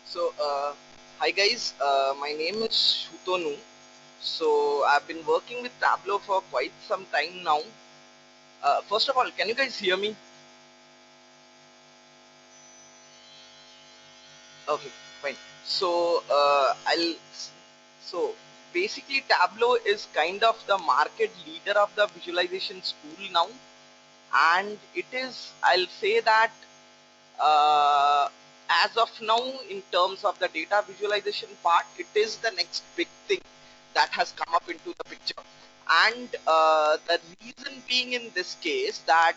So, hi guys, my name is Shutonu. So, I've been working with Tableau for quite some time now. First of all, can you guys hear me? Okay, fine. So, so basically Tableau is kind of the market leader of the visualization tool now, and it is, I'll say that uh, as of now, in terms of the data visualization part, it is the next big thing that has come up into the picture. And the reason being in this case that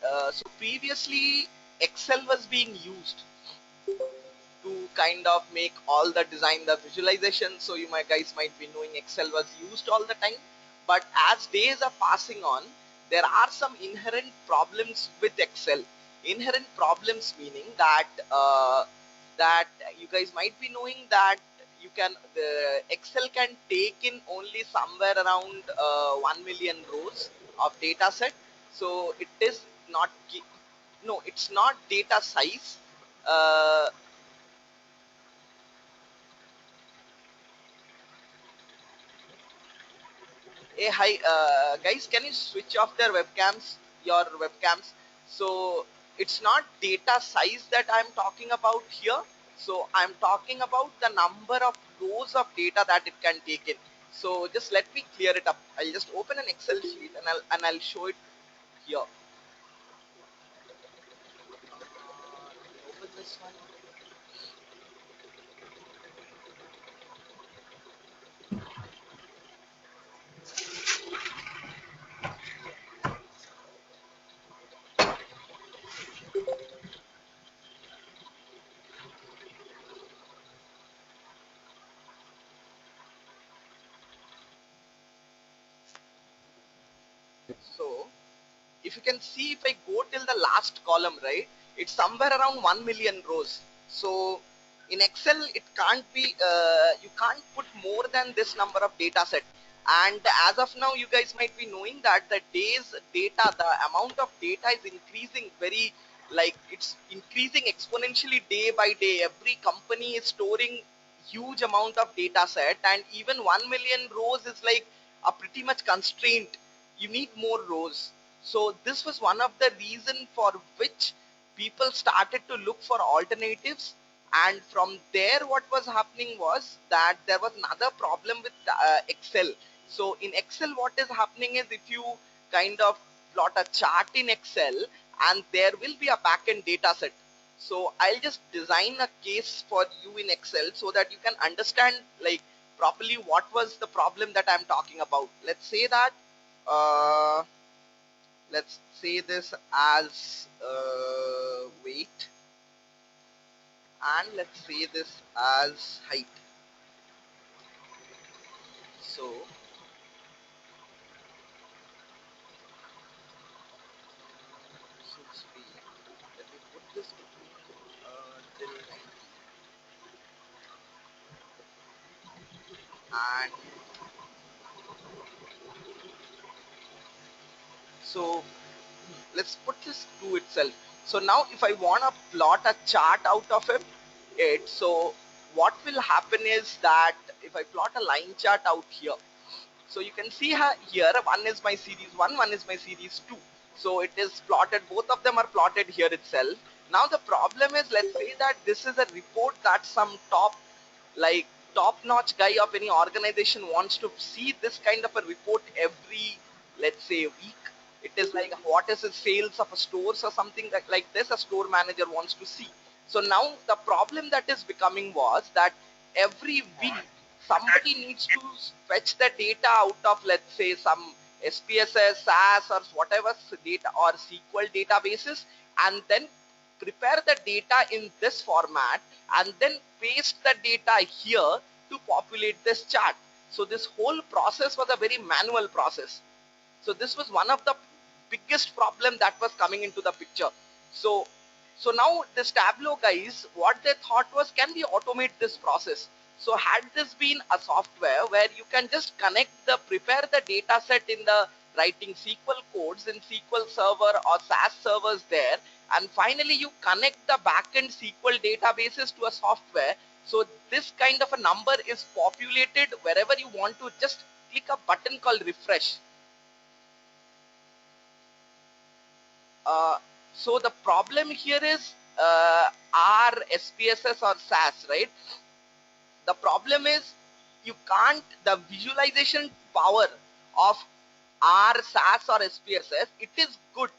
so previously Excel was being used to kind of make all the design, the visualization. So you might guys might be knowing Excel was used all the time, but as days are passing on, there are some inherent problems with Excel. Inherent problems meaning that that you guys might be knowing that the Excel can take in only somewhere around 1 million rows of data set. So it is not no, it's not data size. uh, Hey, hi, guys. Can you switch off their webcams? Your webcams. So it's not data size that I'm talking about here. So I'm talking about the number of rows of data that it can take in. So just let me clear it up. I'll just open an Excel sheet and I'll show it here. Open this one. So if you can see, if I go till the last column, right, it's somewhere around 1 million rows. So in Excel, it can't be, you can't put more than this number of data set. And as of now, you guys might be knowing that the day's data, the amount of data is increasing very, like it's increasing exponentially day by day. Every company is storing huge amount of data set, and even 1 million rows is like a pretty much constraint. You need more rows. So this was one of the reason for which people started to look for alternatives. And from there, what was happening was that there was another problem with Excel. So in Excel, what is happening is if you kind of plot a chart in Excel, and there will be a backend data set. So I'll just design a case for you in Excel so that you can understand like properly what was the problem that I'm talking about. Let's say that uh, let's say this as weight, and let's say this as height. So since we let me put this between till 90, and so let's put this to itself. So now if I want to plot a chart out of it, so what will happen is that if I plot a line chart out here, so you can see here one is my series 1, one is my series 2. So it is plotted, both of them are plotted here itself. Now the problem is, let's say that this is a report that some like top notch guy of any organization wants to see this kind of a report every, let's say, week. It is like what is the sales of a stores or something like this a store manager wants to see. So now the problem that is becoming was that every week somebody needs to fetch the data out of, let's say, some SPSS, SAS, or whatever data or SQL databases, and then prepare the data in this format and then paste the data here to populate this chart. So this whole process was a very manual process. So this was one of the biggest problem that was coming into the picture. So so now this Tableau guys, what they thought was, can we automate this process? So had this been a software where you can just prepare the data set in the writing SQL codes in SQL Server or SAS servers there, and finally you connect the backend SQL databases to a software. So this kind of a number is populated wherever you want to. Just click a button called refresh. So the problem here is R, SPSS or SAS, right? The problem is you can't, the visualization power of R, SAS or SPSS, it is good.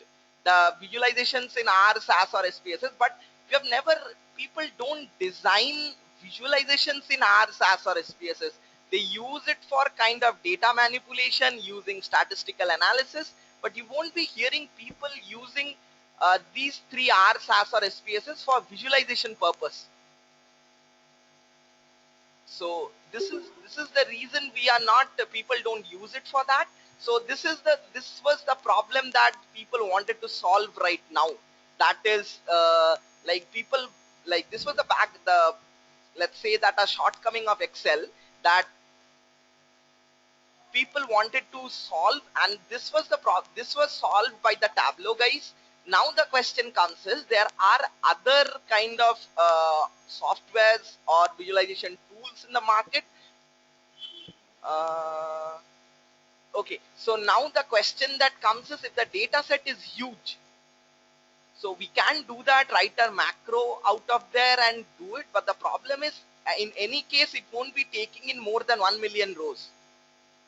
The visualizations in R, SAS or SPSS, but you have never, people don't design visualizations in R, SAS or SPSS. They use it for kind of data manipulation using statistical analysis, but you won't be hearing people using these three R, SAS or SPSS for visualization purpose. So this is the reason we are not, people don't use it for that. So this was the problem that people wanted to solve right now. That is like people, like this was the let's say that a shortcoming of Excel that people wanted to solve, and this was solved by the Tableau guys. Now the question comes is, there are other kind of softwares or visualization tools in the market. uh, okay, so now the question that comes is, if the data set is huge, so we can do that, write a macro out of there and do it, but the problem is in any case it won't be taking in more than 1 million rows,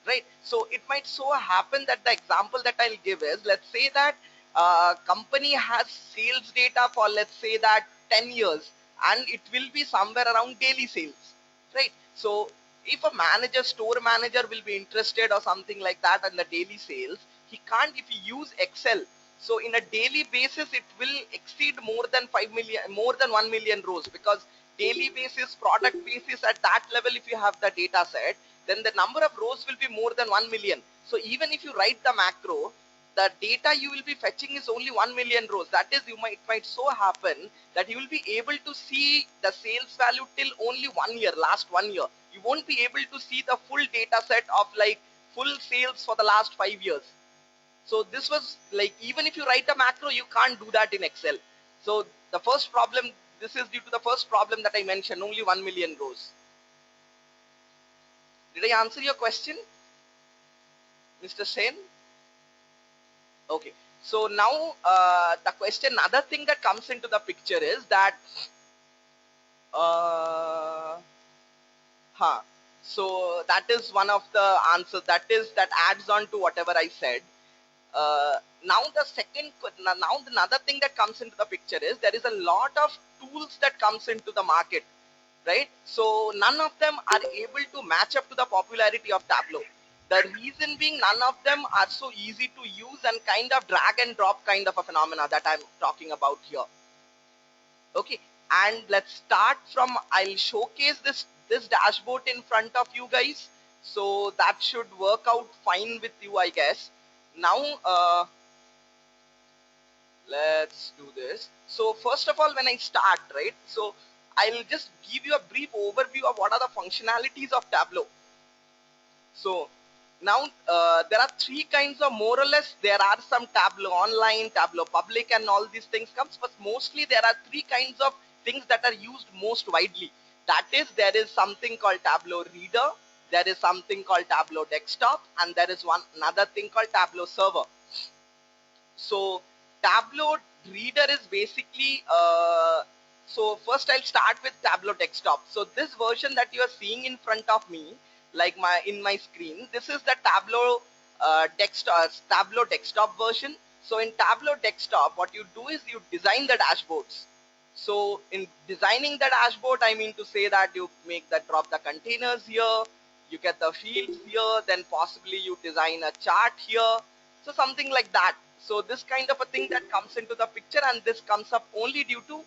right? So it might so happen that the example that I'll give is, let's say that company has sales data for, let's say that 10 years, and it will be somewhere around daily sales, right? So if a manager, store manager will be interested or something like that in the daily sales, he can't, if he use Excel, so in a daily basis it will exceed more than 5 million, more than 1 million rows, because daily basis, product basis, at that level if you have the data set, then the number of rows will be more than 1 million. So even if you write the macro, the data you will be fetching is only 1 million rows. That is, it might so happen that you will be able to see the sales value till only 1 year, last 1 year. You won't be able to see the full data set of like full sales for the last 5 years. So this was like, even if you write a macro, you can't do that in Excel. So the first problem, this is due to the first problem that I mentioned, only 1 million rows. Did I answer your question, Mr. Sen? Okay. So now the question, another thing that comes into the picture is that, so that is one of the answers. That adds on to whatever I said. Now the second, now another thing that comes into the picture is, there is a lot of tools that comes into the market, right? So none of them are able to match up to the popularity of Tableau. The reason being, none of them are so easy to use and kind of drag and drop kind of a phenomena that I'm talking about here. Okay, and let's start from, I'll showcase this dashboard in front of you guys. So that should work out fine with you, I guess. Now, let's do this. So first of all, when I start, right, so I'll just give you a brief overview of what are the functionalities of Tableau. So now there are three kinds of, more or less, there are some Tableau Online, Tableau Public and all these things comes, but mostly there are three kinds of things that are used most widely. That is, there is something called Tableau Reader, there is something called Tableau Desktop, and there is another thing called Tableau Server. So Tableau Reader is basically, so first I'll start with Tableau Desktop. So this version that you are seeing in front of me, like in my screen, this is the Tableau Tableau Desktop version. So in Tableau Desktop, what you do is you design the dashboards. So in designing the dashboard, I mean to say that you drop the containers here, you get the fields here, then possibly you design a chart here. So something like that. So this kind of a thing that comes into the picture, and this comes up only due to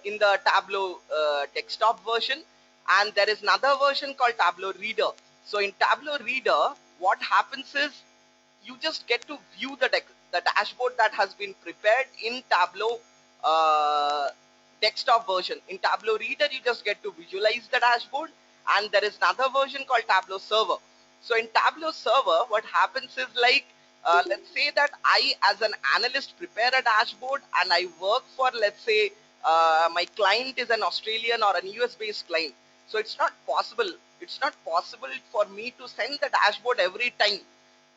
in the Tableau Desktop version. And there is another version called Tableau Reader. So in Tableau Reader, what happens is you just get to view the dashboard that has been prepared in Tableau Desktop version. In Tableau Reader, you just get to visualize the dashboard, and there is another version called Tableau Server. So in Tableau Server, what happens is, like, let's say that I as an analyst prepare a dashboard and I work for, let's say, my client is an Australian or an US based client. So it's not possible. It's not possible for me to send the dashboard every time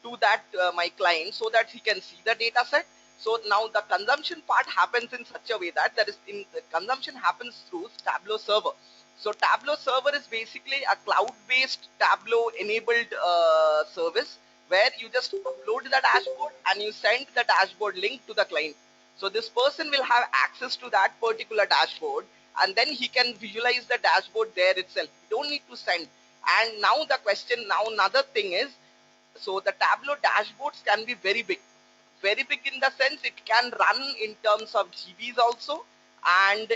to that my client so that he can see the data set. So now the consumption part happens in such a way that there is in the consumption happens through Tableau server. So Tableau server is basically a cloud-based Tableau enabled service where you just upload the dashboard and you send the dashboard link to the client. So this person will have access to that particular dashboard and then he can visualize the dashboard there itself. You don't need to send. And now the question, now another thing is, so the Tableau dashboards can be very big in the sense it can run in terms of GBs also. And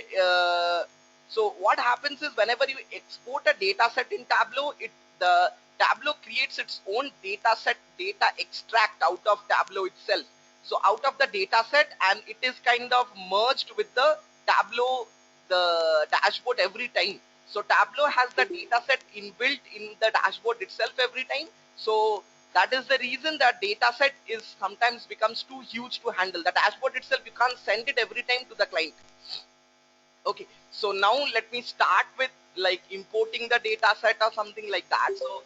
so what happens is whenever you export a data set in Tableau, the Tableau creates its own data set data extract out of Tableau itself. So out of the data set, and it is kind of merged with the Tableau, the dashboard every time. So Tableau has the data set inbuilt in the dashboard itself every time. So that is the reason that data set is sometimes becomes too huge to handle. The dashboard itself, you can't send it every time to the client. Okay, so now let me start with like importing the data set or something like that. So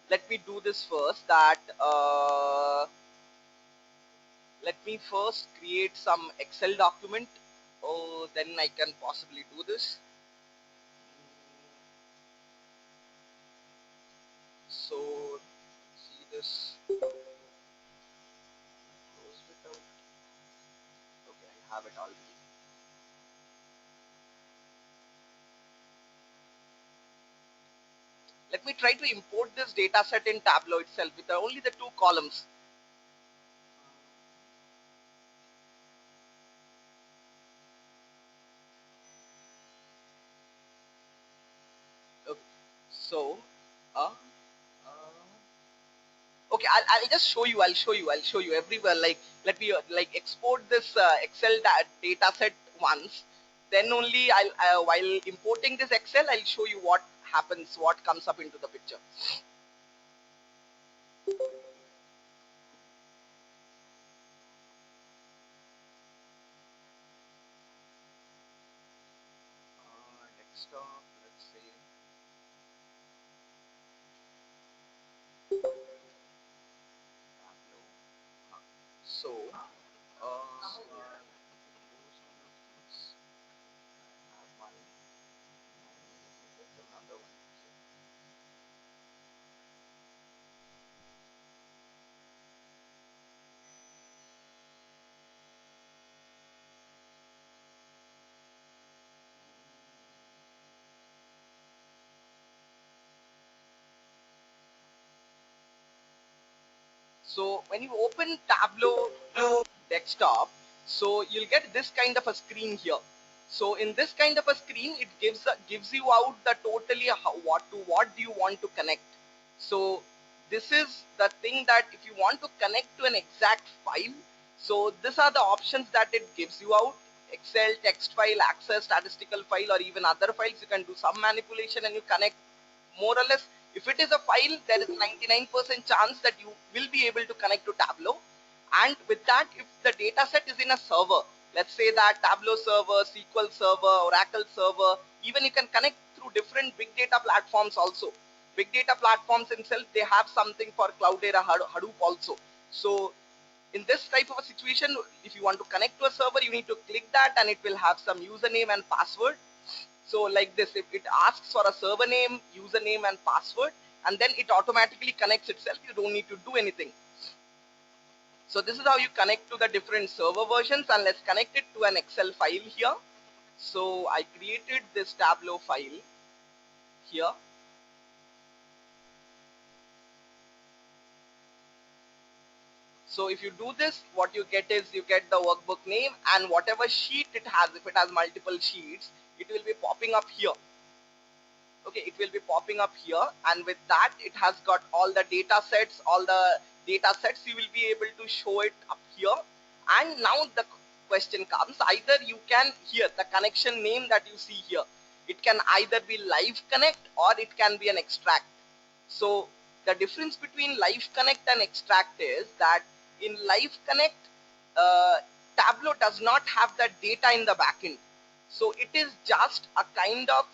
let me do this first, that let me first create some Excel document. Oh, then I can possibly do this. So see this. Close it out. Okay, I have it already. Let me try to import this data set in Tableau itself with only the two columns. Okay, so, uh, okay, I'll just show you. I'll show you everywhere. Like, let me like export this Excel data set once. Then only while importing this Excel, I'll show you what happens, what comes up into the picture. Desktop, let's say. Tableau. So, have one. Another one. So when you open Tableau desktop, so you'll get this kind of a screen here. So in this kind of a screen, it gives you out the totally what do you want to connect. So this is the thing that if you want to connect to an exact file, so these are the options that it gives you out: Excel, text file, Access, statistical file, or even other files. You can do some manipulation and you connect. More or less, if it is a file, there is 99% chance that you will be able to connect to Tableau. And with that, if the data set is in a server, let's say that Tableau server, SQL server, Oracle server, even you can connect through different big data platforms also. Big data platforms themselves, they have something for Cloudera, Hadoop also. So in this type of a situation, if you want to connect to a server, you need to click that and it will have some username and password. So like this, if it asks for a server name, username and password, and then it automatically connects itself, you don't need to do anything. So this is how you connect to the different server versions, and let's connect it to an Excel file here. So I created this Tableau file here. So if you do this, what you get is you get the workbook name and whatever sheet it has. If it has multiple sheets, it will be popping up here. Okay, it will be popping up here, and with that it has got all the data sets, you will be able to show it up here. And now the question comes, either you can, here the connection name that you see here, it can either be live connect or it can be an extract. So the difference between live connect and extract is that in Live Connect, Tableau does not have the data in the backend. So it is just a kind of,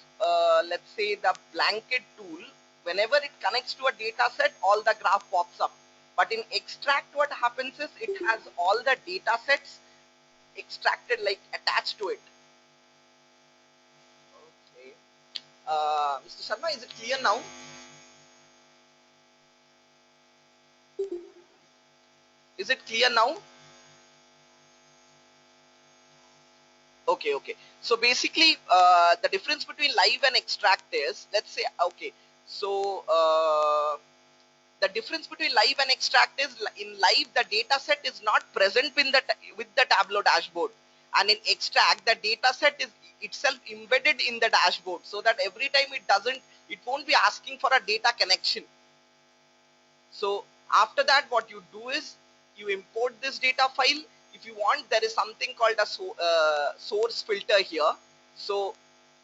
let's say, the blanket tool. Whenever it connects to a data set, all the graph pops up. But in Extract, what happens is it has all the data sets extracted, like attached to it. Okay. Mr. Sharma, is it clear now? Is it clear now? Okay, okay. So basically, the difference between Live and Extract is, let's say, okay. So the difference between Live and Extract is, in Live the data set is not present with the Tableau dashboard, and in Extract the data set is itself embedded in the dashboard, so that every time it won't be asking for a data connection. So after that, what you do is you import this data file. If you want, there is something called a source filter here. So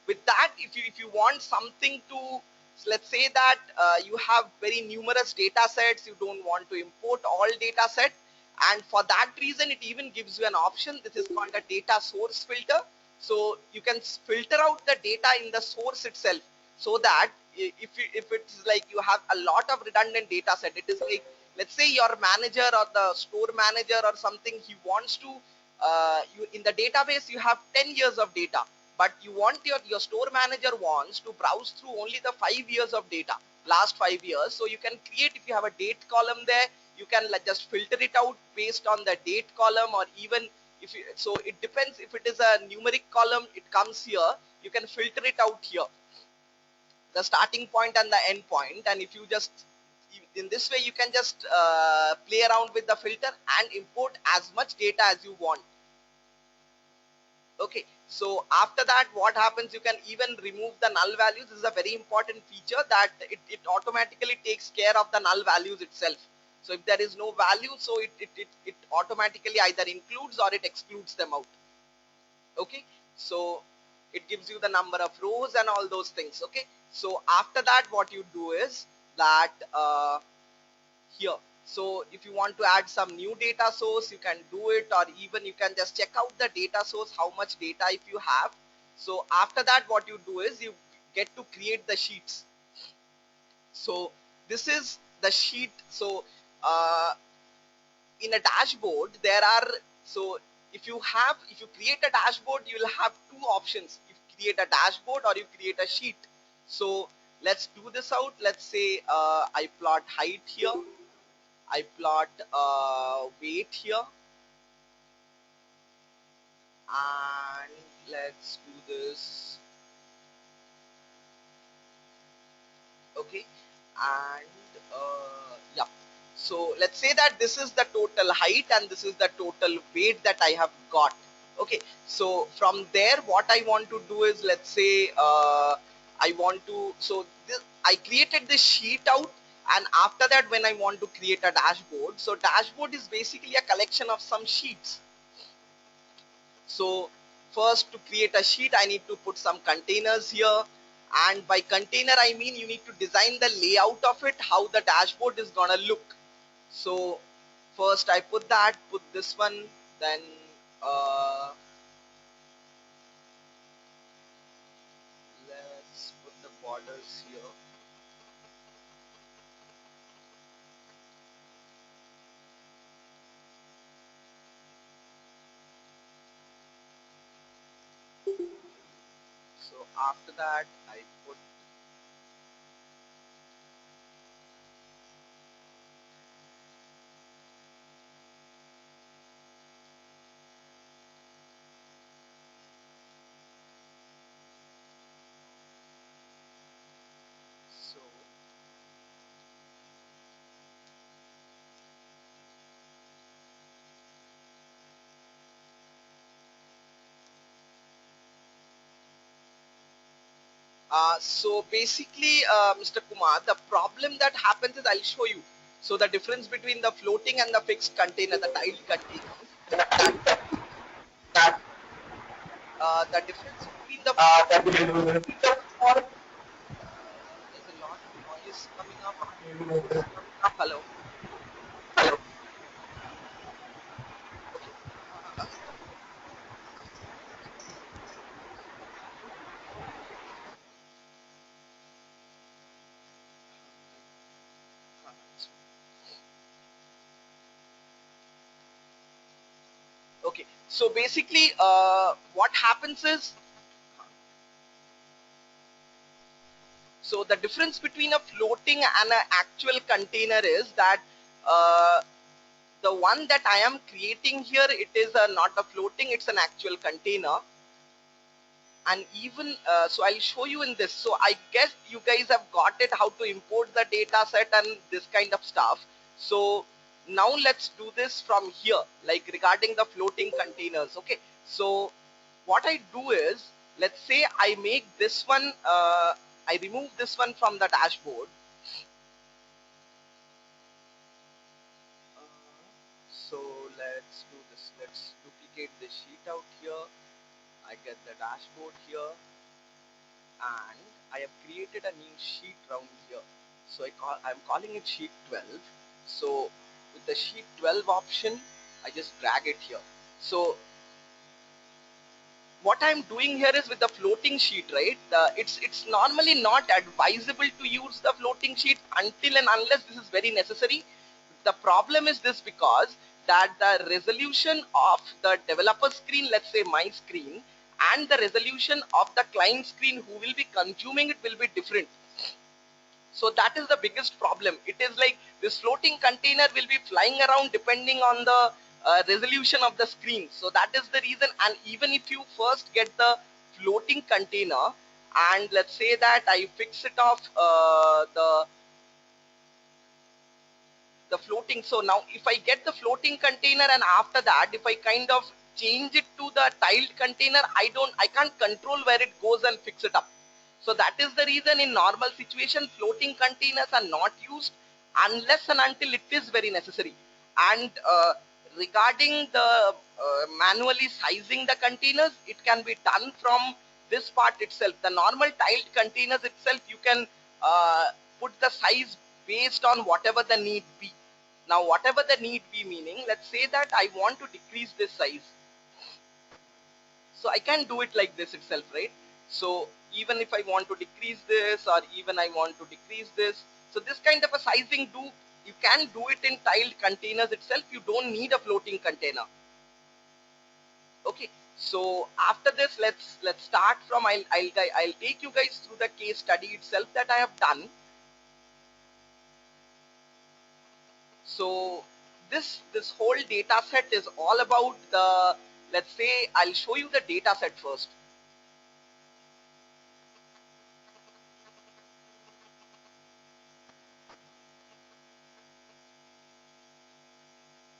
with that, if you want something to, let's say that you have very numerous data sets, you don't want to import all data set, and for that reason it even gives you an option. This is called a data source filter. So you can filter out the data in the source itself, so that if it's like you have a lot of redundant data set, it is like, let's say your manager or the store manager or something, he wants to, you in the database you have 10 years of data, but you want your store manager wants to browse through only the 5 years of data, last 5 years. So you can create, if you have a date column there, you can just filter it out based on the date column, or even if you, so it depends. If it is a numeric column, it comes here, you can filter it out here, the starting point and the end point. And if you just, in this way, you can just play around with the filter and import as much data as you want. Okay, so after that, what happens, you can even remove the null values. This is a very important feature, that it automatically takes care of the null values itself. So if there is no value, so it automatically either includes or it excludes them out. Okay, so it gives you the number of rows and all those things. Okay, so after that, what you do is that here, so if you want to add some new data source, you can do it, or even you can just check out the data source, how much data if you have. So after that, what you do is you get to create the sheets. So this is the sheet. So in a dashboard there are, so if you create a dashboard, you will have two options: you create a dashboard or you create a sheet. So let's do this out. Let's say I plot height here, I plot weight here, and let's do this. Okay, and yeah, so let's say that this is the total height and this is the total weight that I have got. Okay, so from there, what I want to do is, let's say I want to, so this, I created this sheet out, and after that, when I want to create a dashboard, so dashboard is basically a collection of some sheets. So first, to create a sheet, I need to put some containers here. And by container, I mean you need to design the layout of it, how the dashboard is gonna look. So first I put this one, then let's put the borders here. So after that, I put, so so basically, Mr. Kumar, the problem that happens is, I'll show you. So the difference between the floating and the fixed container, the tiled container, the difference between the there's a lot of noise coming up. Hello. Okay, so basically what happens is, so the difference between a floating and an actual container is that uh, the one that I am creating here, it is not a floating, it's an actual container. And even so I'll show you in this. So I guess you guys have got it, how to import the data set and this kind of stuff. So now let's do this from here, like regarding the floating containers. Okay, so what I do is, let's say I make this one, I remove this one from the dashboard. So let's do this, let's duplicate the sheet out here. I get the dashboard here, and I have created a new sheet round here. So I'm calling it sheet 12. So with the sheet 12 option, I just drag it here. So what I'm doing here is with the floating sheet, right? It's normally not advisable to use the floating sheet until and unless this is very necessary. The problem is this, because that the resolution of the developer screen, let's say my screen, and the resolution of the client screen who will be consuming it will be different. So that is the biggest problem. It is like this floating container will be flying around depending on the resolution of the screen. So that is the reason. And even if you first get the floating container, and let's say that I fix it off the floating. So now if I get the floating container, and after that if I kind of change it to the tiled container, I can't control where it goes and fix it up. So that is the reason in normal situation floating containers are not used unless and until it is very necessary. And regarding the manually sizing the containers, it can be done from this part itself. The normal tiled containers itself, you can put the size based on whatever the need be. Now whatever the need be meaning, let's say that I want to decrease this size. So I can do it like this itself, right? So even if I want to decrease this, or even I want to decrease this, so this kind of a sizing you can do it in tiled containers itself. You don't need a floating container. Okay, so after this, let's start from, I'll take you guys through the case study itself that I have done. So this whole data set is all about the, let's say I'll show you the data set first.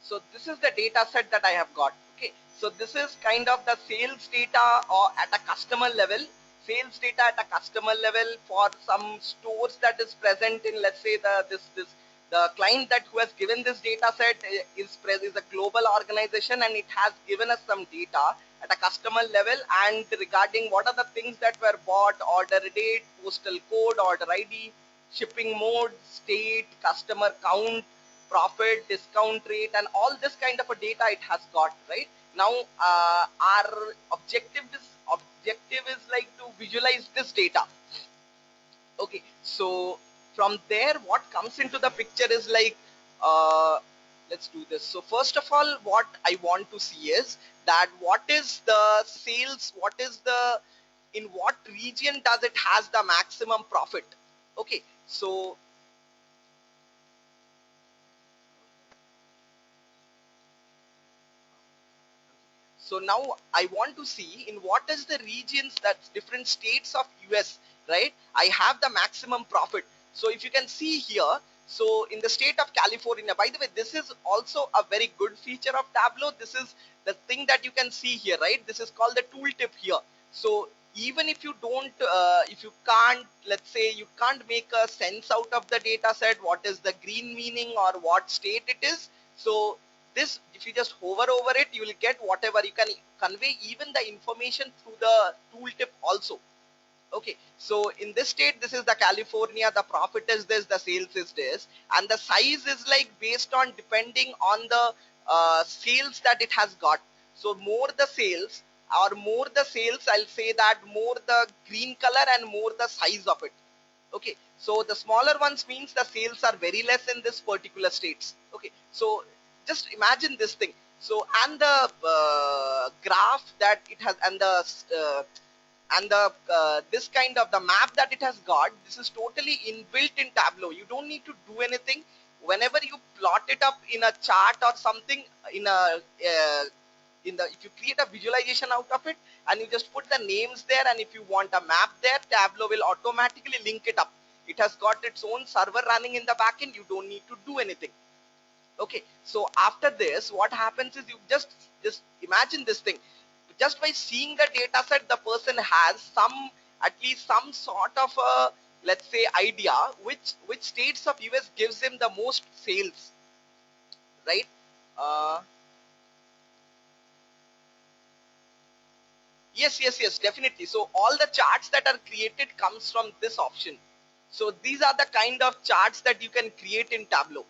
So this is the data set that I have got. Okay, so this is kind of the sales data, or at a customer level, sales data at a customer level for some stores that is present in, let's say the client that who has given this data set is a global organization, and it has given us some data at a customer level, and regarding what are the things that were bought, order date, postal code, order ID, shipping mode, state, customer count, profit, discount rate, and all this kind of a data it has got. Right now, our objective is like to visualize this data. Okay, so from there what comes into the picture is like, let's do this. So first of all, what I want to see is that what is the sales, what is the, in what region does it has the maximum profit. Okay, so So now I want to see in what is the regions, that different states of US, right? I have the maximum profit. So if you can see here, so in the state of California, by the way, this is also a very good feature of Tableau. This is the thing that you can see here, right? This is called the tooltip here. So even if you don't, if you can't, let's say you can't make a sense out of the data set, what is the green meaning or what state it is. So this, if you just hover over it, you will get whatever you can convey, even the information through the tooltip also. Okay, so in this state, this is the California, the profit is this, the sales is this, and the size is like based on depending on the sales that it has got. So more the sales, or more the sales, I'll say that more the green color and more the size of it. Okay, so the smaller ones means the sales are very less in this particular states. Okay, so just imagine this thing. So and the graph that it has, and the this kind of the map that it has got, this is totally inbuilt in Tableau. You don't need to do anything. Whenever you plot it up in a chart or something, in a if you create a visualization out of it and you just put the names there, and if you want a map there, Tableau will automatically link it up. It has got its own server running in the backend. You don't need to do anything. Okay, so after this, what happens is you just imagine this thing. Just by seeing the data set, the person has some, at least some sort of a, let's say, idea which states of US gives him the most sales, right? uh, yes, definitely. So all the charts that are created comes from this option. So these are the kind of charts that you can create in Tableau.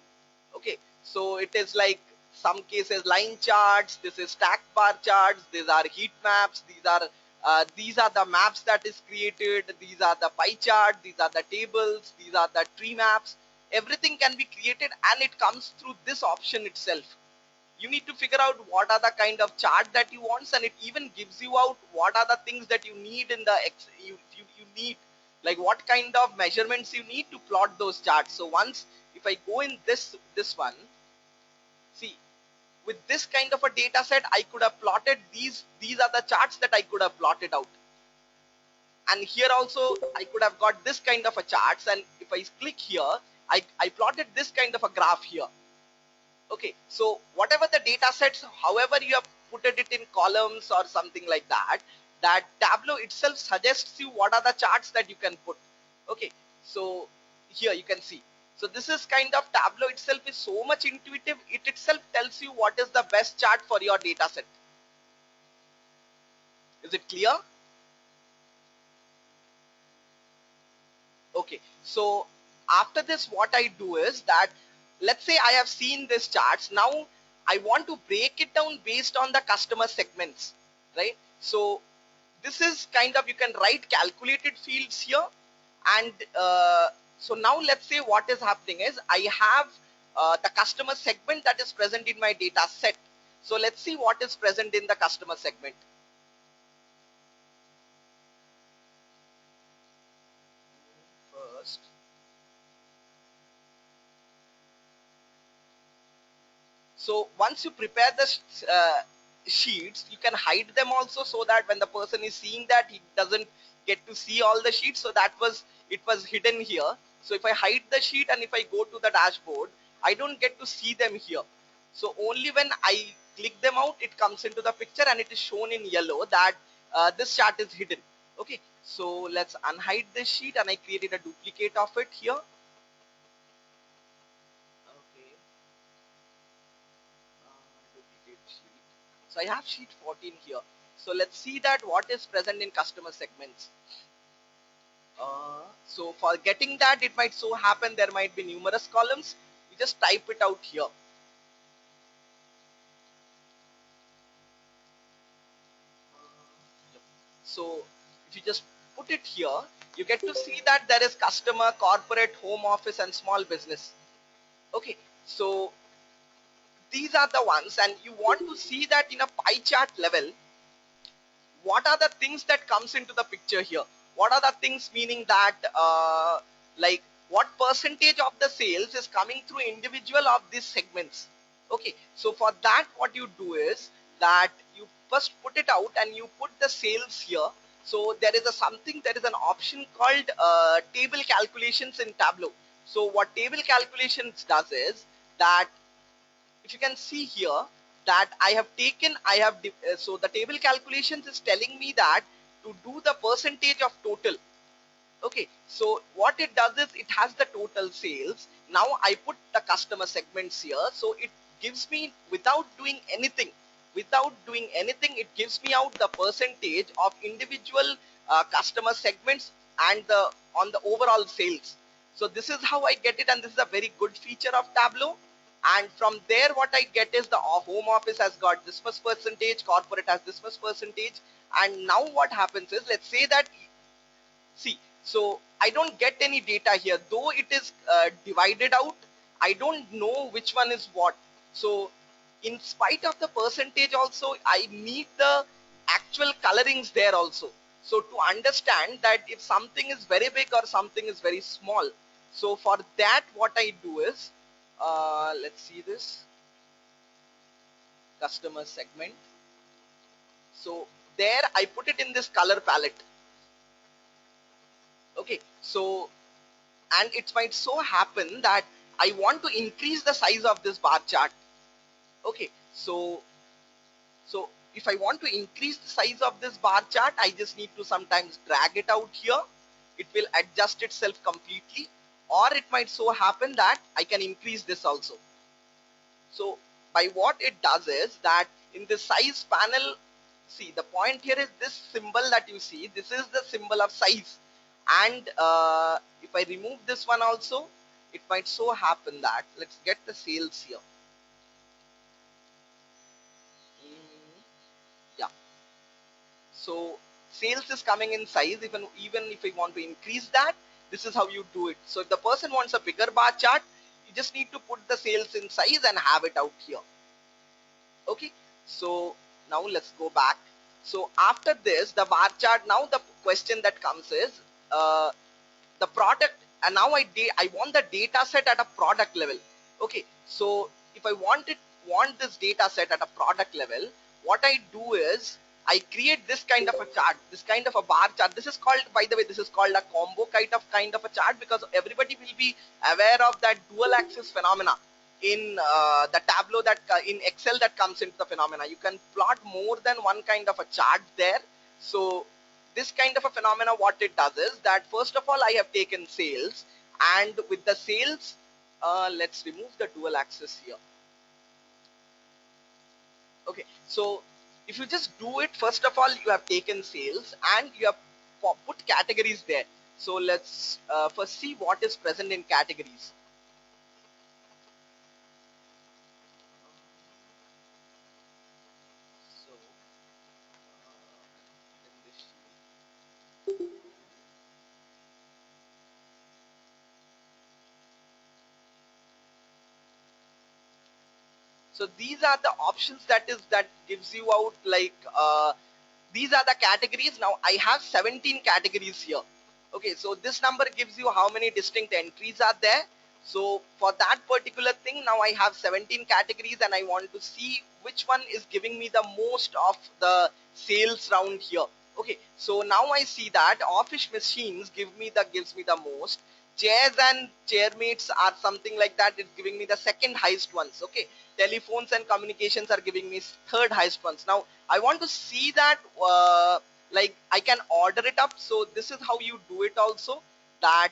Okay, so it is like some cases line charts, this is stacked bar charts, these are heat maps, these are the maps that is created, these are the pie chart, these are the tables, these are the tree maps. Everything can be created and it comes through this option itself. You need to figure out what are the kind of chart that you want, and it even gives you out what are the things that you need in the you need, like what kind of measurements you need to plot those charts. So once, if I go in this one, see, with this kind of a data set, I could have plotted these are the charts that I could have plotted out. And here also I could have got this kind of a charts, and if I click here, I plotted this kind of a graph here. Okay, so whatever the data sets, however you have put it in columns or something like that, that Tableau itself suggests you what are the charts that you can put. Okay, so here you can see. So this is kind of, Tableau itself is so much intuitive. It itself tells you what is the best chart for your data set. Is it clear? Okay, so after this, what I do is that, let's say I have seen this charts. Now I want to break it down based on the customer segments, right? So this is kind of, you can write calculated fields here. And so now let's say what is happening is I have the customer segment that is present in my data set. So let's see what is present in the customer segment first. So once you prepare the sheets, you can hide them also, so that when the person is seeing that, he doesn't get to see all the sheets. So that was, it was hidden here. So if I hide the sheet and if I go to the dashboard, I don't get to see them here. So only when I click them out, it comes into the picture and it is shown in yellow that this chart is hidden. Okay, so let's unhide this sheet, and I created a duplicate of it here. Okay. Duplicate sheet. So I have sheet 14 here. So let's see that what is present in customer segments. So for getting that, it might so happen there might be numerous columns. You just type it out here. So if you just put it here, you get to see that there is customer, corporate, home office, and small business. Okay, so these are the ones, and you want to see that in a pie chart level, what are the things that comes into the picture here. What are the things, meaning that like what percentage of the sales is coming through individual of these segments. Okay, so for that, what you do is that you first put it out and you put the sales here. So there is a something, there is an option called table calculations in Tableau. So what table calculations does is that, if you can see here, that I have taken, so the table calculations is telling me that to do the percentage of total. Okay, so what it does is it has the total sales. Now I put the customer segments here, so it gives me, without doing anything, it gives me out the percentage of individual customer segments and the on the overall sales. So this is how I get it, and this is a very good feature of Tableau. And from there, what I get is the home office has got this much percentage, corporate has this much percentage. And now what happens is, let's say that, see, so I don't get any data here, though it is divided out. I don't know which one is what. So in spite of the percentage also, I need the actual colorings there also. So to understand that if something is very big or something is very small. So for that, what I do is, let's see this customer segment. So there I put it in this color palette. Okay, so, and it might so happen that I want to increase the size of this bar chart. Okay, so if I want to increase the size of this bar chart, I just need to sometimes drag it out here. It will adjust itself completely, or it might so happen that I can increase this also. So by what it does is that in the size panel, see, the point here is this symbol that you see, this is the symbol of size. And if I remove this one also, it might so happen that, let's get the sales here. Yeah. So sales is coming in size. Even if I want to increase that, this is how you do it. So if the person wants a bigger bar chart, you just need to put the sales in size and have it out here. Okay, so now let's go back. So after this, the bar chart, now the question that comes is the product, and now I want the data set at a product level. Okay, so if I want this data set at a product level, what I do is I create this kind of a chart, this kind of a bar chart. This is called, by the way, this is called a combo kind of a chart, because everybody will be aware of that dual axis phenomena in the Tableau, that in Excel, that comes into the phenomena. You can plot more than one kind of a chart there. So this kind of a phenomena, what it does is that, first of all, I have taken sales, and with the sales, let's remove the dual axis here. Okay, so if you just do it, first of all, you have taken sales and you have put categories there. So let's first see what is present in categories. So so these are the options that gives you out, like these are the categories. Now I have 17 categories here. Okay, so this number gives you how many distinct entries are there. So for that particular thing, now I have 17 categories, and I want to see which one is giving me the most of the sales round here. Okay, so now I see that office machines gives me the most. Chairs and chairmates are something like that. It's giving me the second highest ones. Okay, telephones and communications are giving me third highest ones. Now I want to see that like I can order it up. So this is how you do it also, that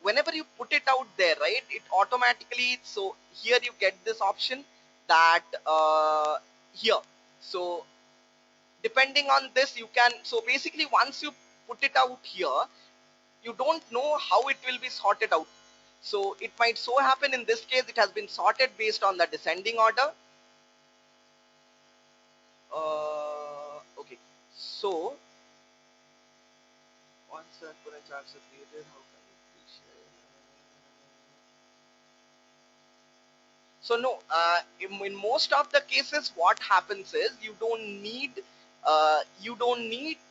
whenever you put it out there, right, it automatically, so here you get this option that here. So depending on this, you can, so basically once you put it out here, you don't know how it will be sorted out. So it might so happen in this case it has been sorted based on the descending order. Okay, so once the current charts are created, how can it be shared? So no, in most of the cases, what happens is you don't need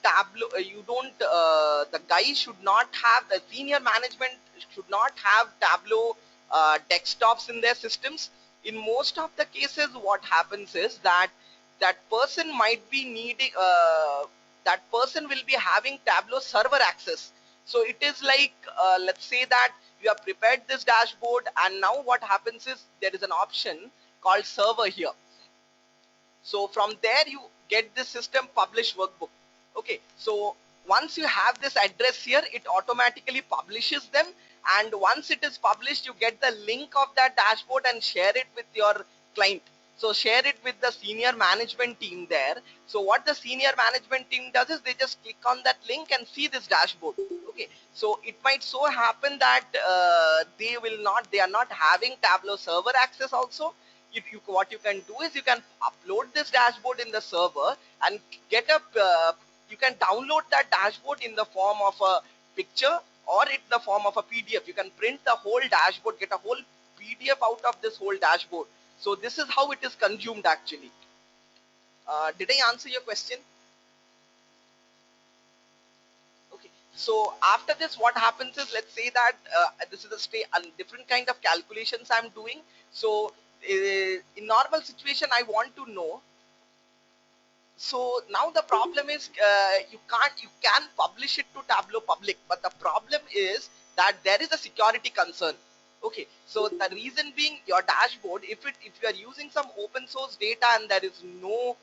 Tableau. You don't. The guy should not have, the senior management should not have Tableau desktops in their systems. In most of the cases, what happens is that that person might be needing. That person will be having Tableau server access. So it is like, let's say that you have prepared this dashboard, and now what happens is there is an option called server here. So from there you get this system publish workbook. Okay, so once you have this address here, it automatically publishes them, and once it is published, you get the link of that dashboard and share it with your client. So share it with the senior management team there. So what the senior management team does is they just click on that link and see this dashboard. Okay, so it might so happen that they are not having Tableau server access also. What you can do is you can upload this dashboard in the server and get a you can download that dashboard in the form of a picture or in the form of a PDF. You can print the whole dashboard, get a whole PDF out of this whole dashboard. So this is how it is consumed actually. Did I answer your question? Okay. So after this, what happens is, let's say that this is a different kind of calculations I'm doing. So in normal situation, I want to know. So now the problem is you can publish it to Tableau Public, but the problem is that there is a security concern. Okay, so the reason being your dashboard, if you are using some open source data and there is no,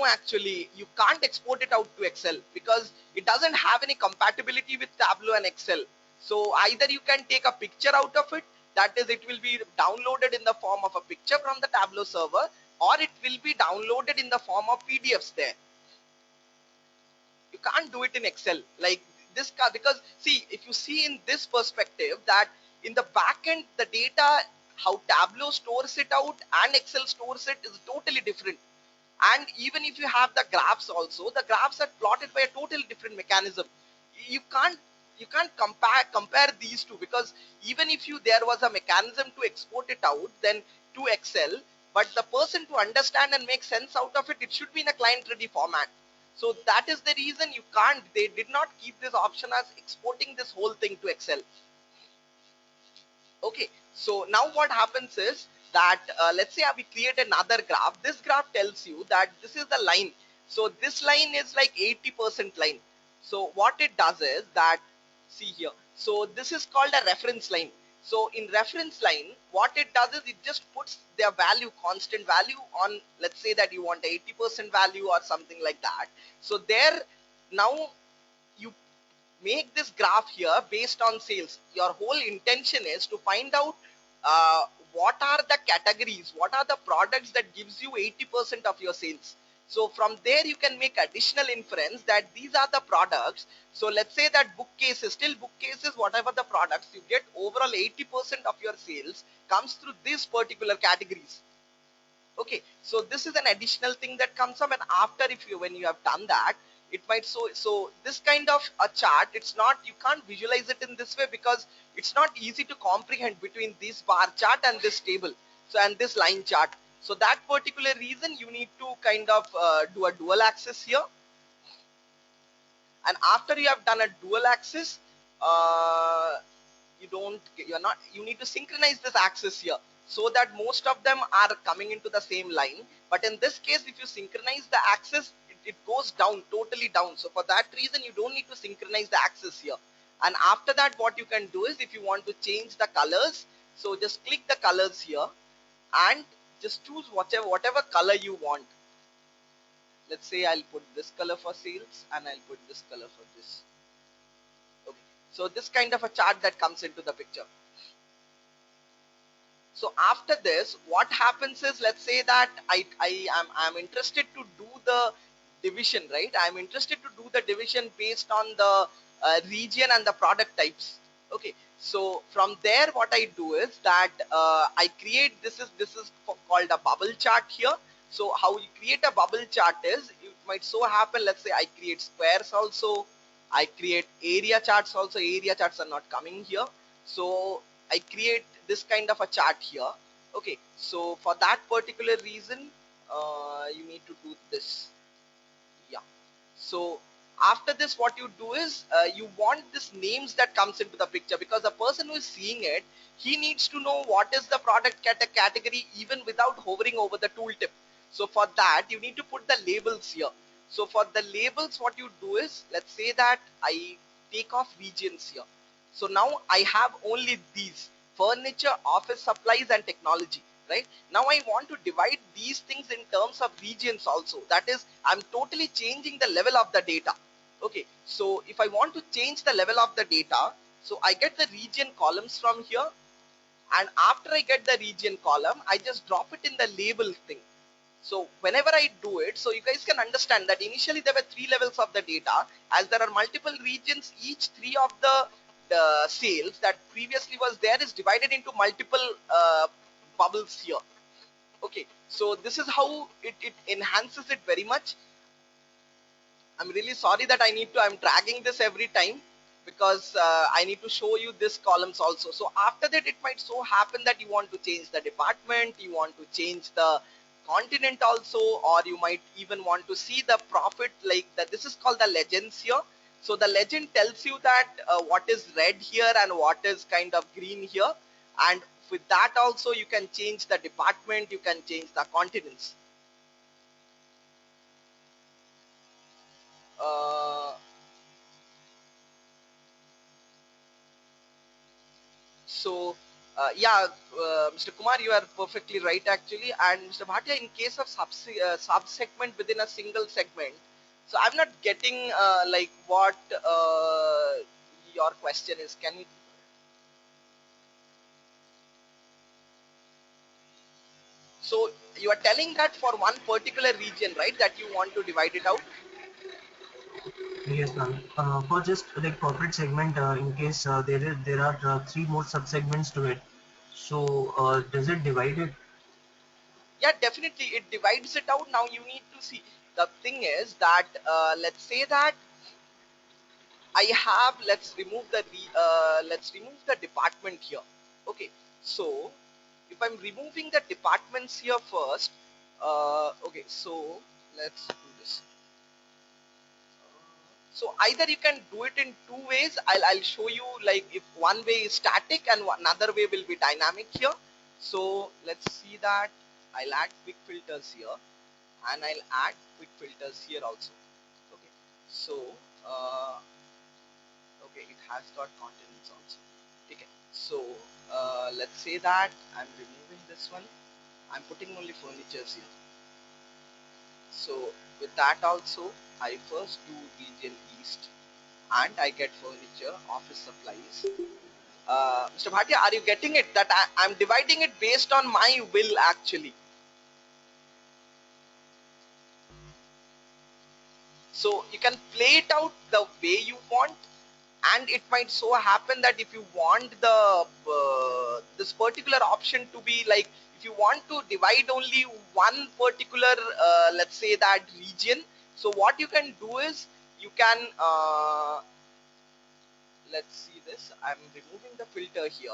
actually, you can't export it out to Excel because it doesn't have any compatibility with Tableau and Excel. So either you can take a picture out of it, that is, it will be downloaded in the form of a picture from the Tableau server, or it will be downloaded in the form of PDFs there. You can't do it in Excel like this, because see, if you see in this perspective that in the backend, the data, how Tableau stores it out and Excel stores it is totally different. And even if you have the graphs also, the graphs are plotted by a totally different mechanism. You can't compare these two, because even if there was a mechanism to export it out then to Excel, but the person to understand and make sense out of it, it should be in a client ready format. So that is the reason you can't, they did not keep this option as exporting this whole thing to Excel. Okay, so now what happens is that let's say we create another graph. This graph tells you that this is the line. So this line is like 80% line. So what it does is that, see here, so this is called a reference line. So in reference line, what it does is it just puts their value, constant value on, let's say that you want 80% value or something like that. So there, now you make this graph here based on sales. Your whole intention is to find out what are the categories, what are the products that gives you 80% of your sales. So from there you can make additional inference that these are the products. So let's say that bookcases, still bookcases, whatever the products you get, overall 80% of your sales comes through these particular categories. Okay, so this is an additional thing that comes up, and after, if you, when you have done that, it might, so this kind of a chart, it's not, you can't visualize it in this way because it's not easy to comprehend between this bar chart and this table, so, and this line chart. So that particular reason you need to kind of do a dual axis here, and after you have done a dual axis, uh, you need to synchronize this axis here so that most of them are coming into the same line. But in this case, if you synchronize the axis, it goes down, totally down. So for that reason, you don't need to synchronize the axis here. And after that, what you can do is, if you want to change the colors, so just click the colors here and just choose whatever color you want. Let's say I'll put this color for sales and I'll put this color for this. Okay, so this kind of a chart that comes into the picture. So after this, what happens is, let's say that I'm interested to do the division, right? I'm interested to do the division based on the region and the product types. Okay, so from there, what I do is that I create, this is called a bubble chart here. So how you create a bubble chart is, it might so happen, let's say I create squares also, I create area charts also. Area charts are not coming here. So I create this kind of a chart here. Okay, so for that particular reason, you need to do this. Yeah. So after this, what you do is you want this names that comes into the picture, because the person who is seeing it, he needs to know what is the product category even without hovering over the tooltip. So for that, you need to put the labels here. So for the labels, what you do is, let's say that I take off regions here. So now I have only these: furniture, office supplies, and technology. Right now, I want to divide these things in terms of regions also. That is, I'm totally changing the level of the data. Okay, so if I want to change the level of the data, so I get the region columns from here, and after I get the region column, I just drop it in the label thing. So whenever I do it, so you guys can understand that initially there were 3 levels of the data. As there are multiple regions, each 3 of the sales that previously was there is divided into multiple bubbles here. Okay, so this is how it enhances it very much. I'm really sorry that I'm dragging this every time. because I need to show you this columns also. So after that, it might so happen that you want to change the department, you want to change the continent also, or you might even want to see the profit like that. This is called the legends here. So the legend tells you that what is red here and what is kind of green here, and with that also you can change the department, you can change the continents. uh, So, yeah, Mr. Kumar, you are perfectly right actually. And Mr. Bhatia, in case of sub-segment within a single segment, so I'm not getting like what your question is. Can you? So you are telling that for one particular region, right, that you want to divide it out? Yes, ma'am. For just like corporate segment, in case there are three more sub-segments to it. So does it divide it? Yeah, definitely, it divides it out. Now you need to see. The thing is that let's say that I have, let's remove the department here. Okay, so if I'm removing the departments here first, okay, so let's do this. So either you can do it in two ways. I'll show you like if one way is static and another way will be dynamic here. So let's see that I'll add quick filters here and I'll add quick filters here also. Okay, so uh, okay, it has got continents also. Okay, so let's say that I'm removing this one, I'm putting only furnitures here. So with that also, I first do region east and I get furniture, office supplies. Mr. Bhatia, are you getting it that I'm dividing it based on my will actually? So you can play it out the way you want, and it might so happen that if you want the this particular option to be like, if you want to divide only one particular let's say that region, so what you can do is you can let's see this, I'm removing the filter here.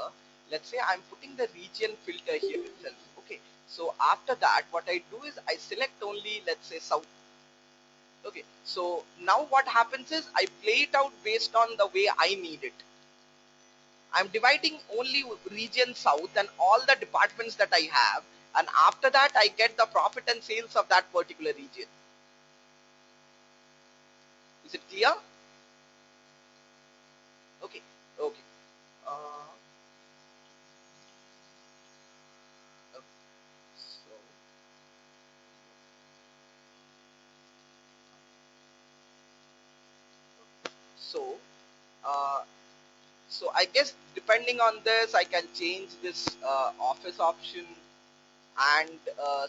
Let's say I'm putting the region filter here itself. Okay, so after that what I do is I select only, let's say, south. Okay, so now what happens is I play it out based on the way I need it. I'm dividing only region south and all the departments that I have, and after that I get the profit and sales of that particular region. Is it clear? Okay, okay. Uh, okay. So, so, uh, so I guess depending on this, I can change this office option, and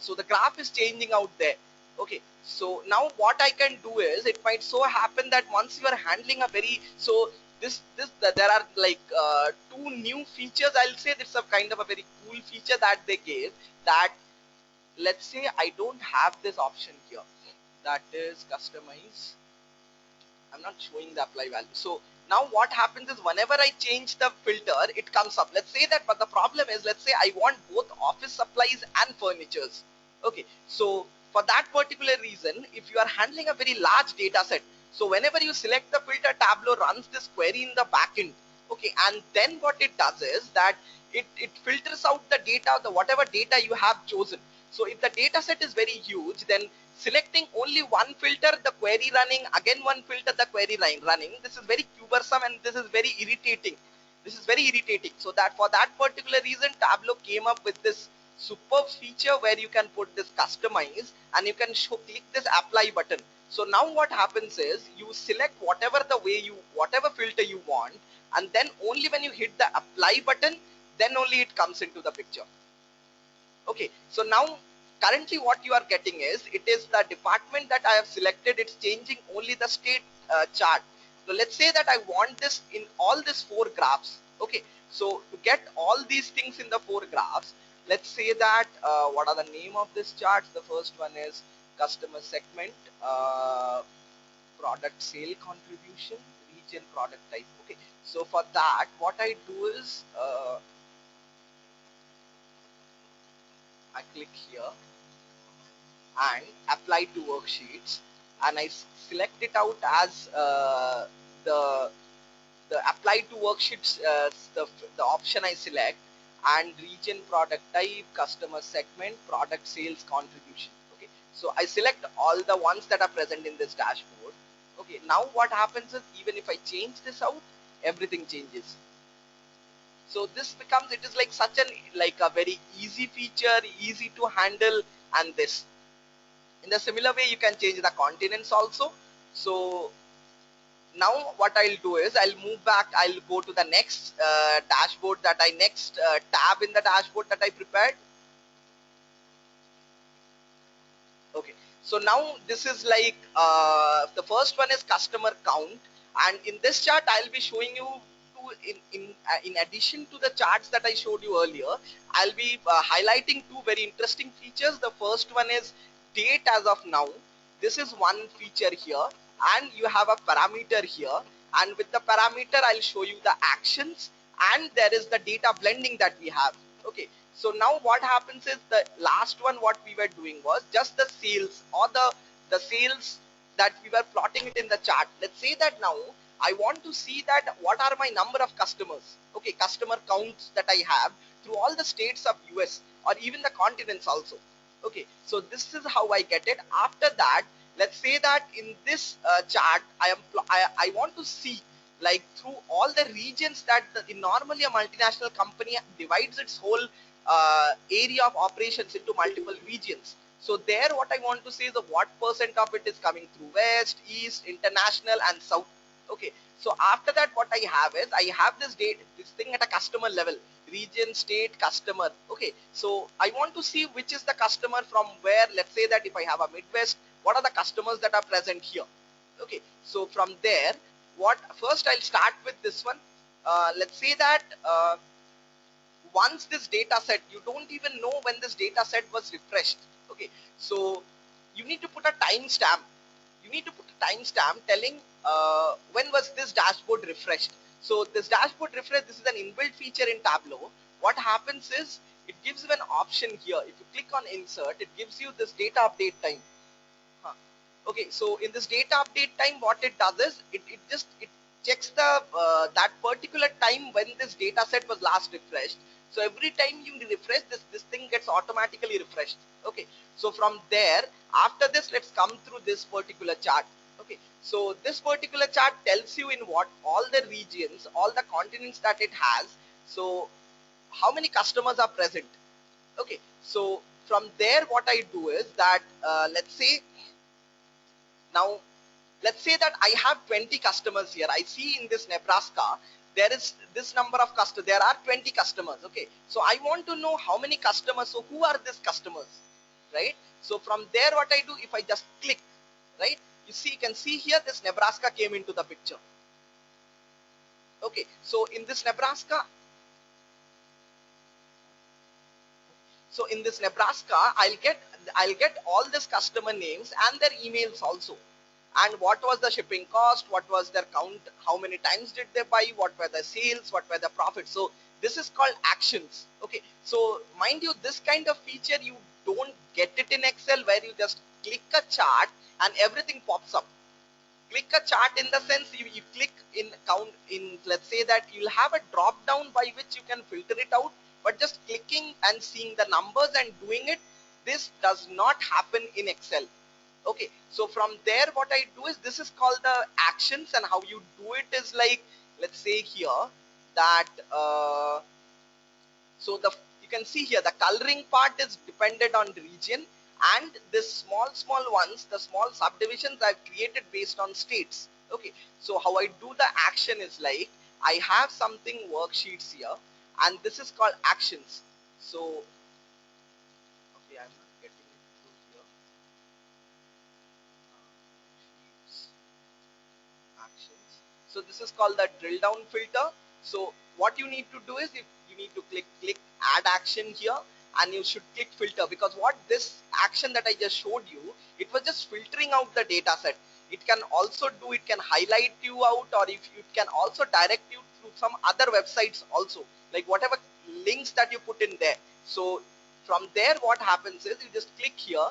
so the graph is changing out there. Okay, so now what I can do is, it might so happen that once you are handling a very, so there are like two new features, I'll say. This is a kind of a very cool feature that they gave, that let's say I don't have this option here, that is customize. I'm not showing the apply value. So now what happens is, whenever I change the filter, it comes up. Let's say that, but the problem is, let's say I want both office supplies and furnitures. Okay, so for that particular reason, if you are handling a very large data set, so whenever you select the filter, Tableau runs this query in the backend. Okay, and then what it does is that it filters out the data, the whatever data you have chosen. So if the data set is very huge, then selecting only one filter, the query running, again one filter, the query line running, this is very cumbersome and this is very irritating. This is very irritating. So that for that particular reason, Tableau came up with this superb feature where you can put this customize and you can click this apply button. So now what happens is, you select whatever the way you, whatever filter you want, and then only when you hit the apply button, then only it comes into the picture. Okay, so now currently what you are getting is, it is the department that I have selected, it's changing only the state chart. So let's say that I want this in all these four graphs. Okay, so to get all these things in the four graphs, let's say that what are the name of this chart? The first one is customer segment, product sale contribution, region, product type. Okay, so for that, what I do is I click here and apply to worksheets, and I select it out as the apply to worksheets, the option I select, and region, product type, customer segment, product sales contribution. Okay, so I select all the ones that are present in this dashboard. Okay, now what happens is, even if I change this out, everything changes. So this becomes, it is like such an, like a very easy feature, easy to handle. And this, in the similar way, you can change the continents also. So now what I'll do is, I'll move back, I'll go to the next dashboard that I next tab in the dashboard that I prepared. Okay, so now this is like the first one is customer count, and in this chart I'll be showing you two, in addition to the charts that I showed you earlier, I'll be highlighting two very interesting features. The first one is date as of now. This is one feature here, and you have a parameter here, and with the parameter I'll show you the actions, and there is the data blending that we have. Okay, so now what happens is, the last one what we were doing was just the sales, or the sales that we were plotting it in the chart. Let's say that now I want to see that what are my number of customers, okay, customer counts that I have through all the states of US, or even the continents also. Okay, so this is how I get it. After that, let's say that in this chart I want to see, like, through all the regions that normally a multinational company divides its whole area of operations into multiple regions. So there, what I want to say is what percent of it is coming through West, East, International, and South. Okay, so after that, what I have is, I have this thing at a customer level, region, state, customer. Okay, so I want to see which is the customer from where. Let's say that if I have a Midwest, what are the customers that are present here? Okay, so from there, what first I'll start with this one. Let's say that once this data set, you don't even know when this data set was refreshed. Okay, so you need to put a timestamp. You need to put a timestamp telling when was this dashboard refreshed. So this dashboard refresh, this is an inbuilt feature in Tableau. What happens is, it gives you an option here. If you click on insert, it gives you this data update time. Okay, so in this data update time, what it does is, it checks the that particular time when this data set was last refreshed. So every time you refresh this thing gets automatically refreshed. Okay, so from there, after this, let's come through this particular chart. Okay, so this particular chart tells you in what all the regions, all the continents that it has, so how many customers are present. Okay, so from there, what I do is that let's say now, let's say that I have 20 customers here. I see in this Nebraska, there is this number of customers. There are 20 customers. Okay, so I want to know how many customers. So who are these customers, right? So from there, what I do, if I just click, right, you can see here this Nebraska came into the picture. Okay, so in this Nebraska, I'll get all these customer names and their emails also, and what was the shipping cost, what was their count, how many times did they buy, what were the sales, what were the profits. So this is called actions. Okay, so mind you, this kind of feature you don't get it in Excel, where you just click a chart and everything pops up. Click a chart in the sense, you click in count in, let's say that you'll have a drop down by which you can filter it out, but just clicking and seeing the numbers and doing it, this does not happen in Excel. Okay, so from there, what I do is, this is called the actions, and how you do it is like, let's say here that so you can see here the coloring part is dependent on the region, and this small ones, the small subdivisions, I've created based on states. Okay, so how I do the action is like, I have something worksheets here, and this is called actions. So okay, I'm not getting it through here. Sheets, actions. So this is called the drill down filter. So what you need to do is, if you need to click add action here, and you should click filter, because what this action that I just showed you, it was just filtering out the data set. It can also do, it can highlight you out, or if it can also direct you through some other websites also, like whatever links that you put in there. So from there what happens is you just click here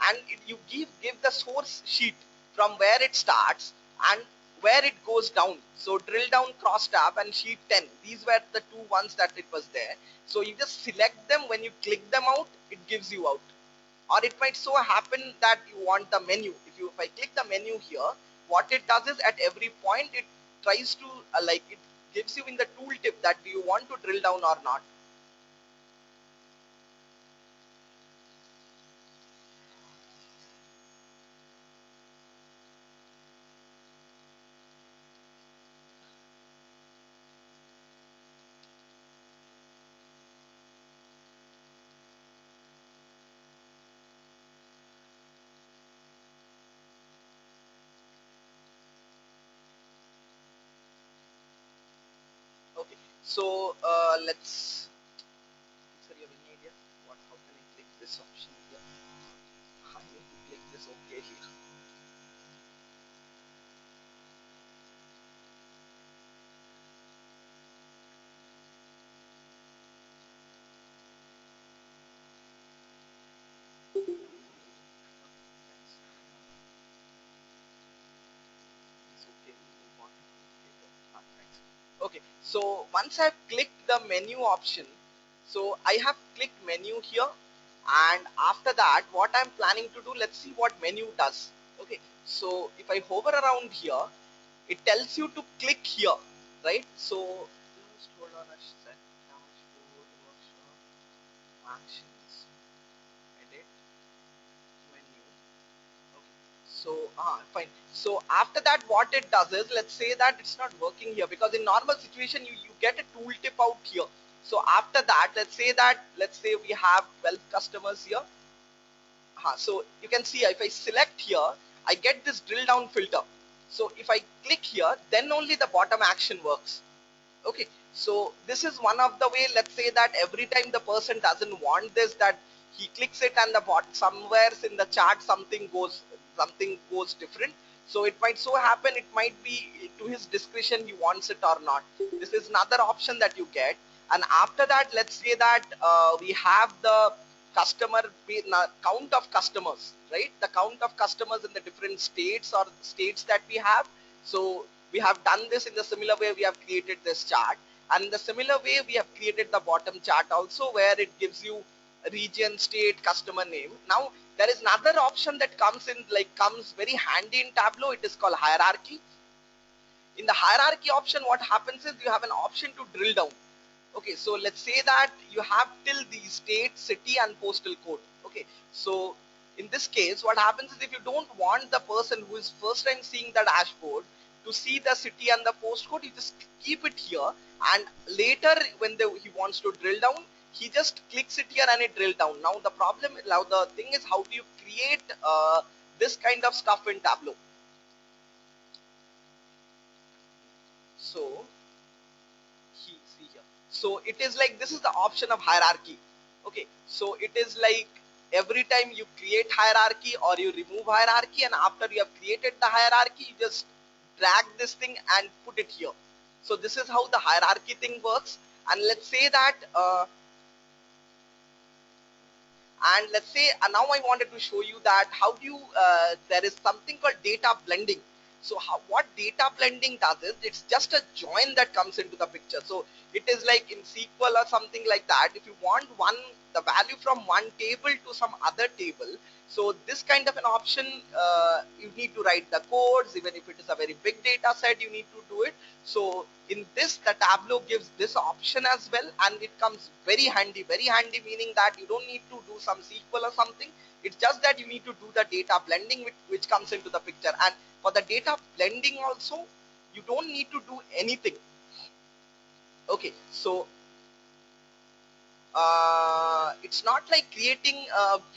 and you give the source sheet from where it starts and where it goes down. So drill down, cross tab, and sheet 10, these were the two ones that it was there. So you just select them. When you click them out, it gives you out. Or it might so happen that you want the menu. If I click the menu here, what it does is at every point it tries to like it gives you in the tooltip that do you want to drill down or not. Okay, so let's. Sir, you have any idea what? How can I click this option here? I need to click this OK here. Okay, so once I've clicked the menu option, so I have clicked menu here, and after that what I'm planning to do, let's see what menu does. Okay, so if I hover around here, it tells you to click here, right? So just hold on a sec. Dashboard, workshop, actions, edit, menu. Okay. So, fine. So after that, what it does is, let's say that it's not working here, because in normal situation, you get a tooltip out here. So after that, let's say we have 12 customers here. So you can see if I select here, I get this drill down filter. So if I click here, then only the bottom action works. Okay, so this is one of the way. Let's say that every time the person doesn't want this, that he clicks it and the bot somewhere in the chart something goes different. So it might so happen, it might be to his discretion, he wants it or not. This is another option that you get. And after that, let's say that we have the customer count of customers, right? The count of customers in the different states or states that we have. So we have done this in the similar way. We have created this chart, and in the similar way we have created the bottom chart also, where it gives you region, state, customer name. Now there is another option that comes very handy in Tableau. It is called hierarchy. In the hierarchy option, what happens is you have an option to drill down. Okay, so let's say that you have till the state, city, and postal code. Okay, so in this case, what happens is if you don't want the person who is first time seeing the dashboard to see the city and the postcode, you just keep it here, and later when he wants to drill down, he just clicks it here and it drill down. Now the thing is, how do you create this kind of stuff in Tableau? So see here. So it is like, this is the option of hierarchy. Okay, so it is like every time you create hierarchy or you remove hierarchy, and after you have created the hierarchy, you just drag this thing and put it here. So this is how the hierarchy thing works. And let's say that now I wanted to show you that how do you there is something called data blending. So what data blending does is, it's just a join that comes into the picture. So it is like in SQL or something like that. If you want the value from one table to some other table, so this kind of an option, you need to write the codes. Even if it is a very big data set, you need to do it. So in this, the Tableau gives this option as well, and it comes very handy, meaning that you don't need to do some SQL or something. It's just that you need to do the data blending, which comes into the picture. And for the data blending also, you don't need to do anything. Okay, so it's not like creating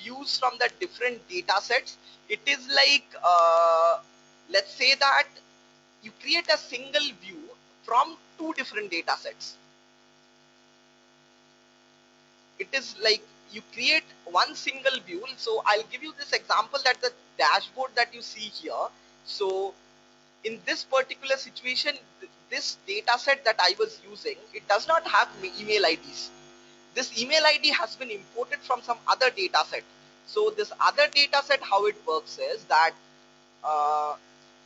views from the different data sets. It is like, let's say that you create a single view from two different data sets. It is like you create one single view. So I'll give you this example, that the dashboard that you see here, So in this particular situation, this data set that I was using, it does not have email IDs. This email ID has been imported from some other data set. So this other data set, how it works is that uh,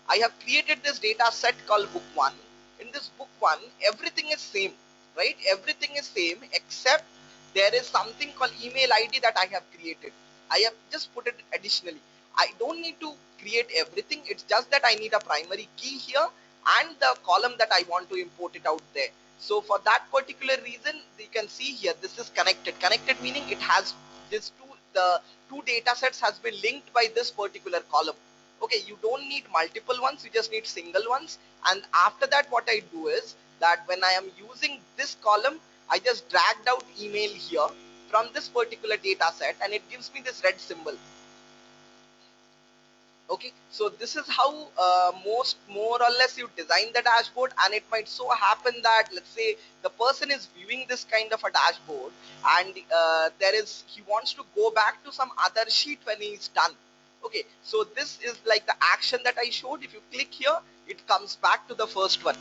I have created this data set called book one. In this book one, everything is same, right? Everything is same except there is something called email ID that I have created. I have just put it additionally. I don't need to create everything. It's just that I need a primary key here and the column that I want to import it out there. So for that particular reason, you can see here, this is connected. Connected meaning it has the two data sets has been linked by this particular column. Okay, you don't need multiple ones, you just need single ones. And after that, what I do is that when I am using this column, I just dragged out email here from this particular data set and it gives me this red symbol. Okay, so this is how more or less you design the dashboard. And it might so happen that, let's say, the person is viewing this kind of a dashboard and he wants to go back to some other sheet when he's done. Okay, so this is like the action that I showed. If you click here, it comes back to the first one.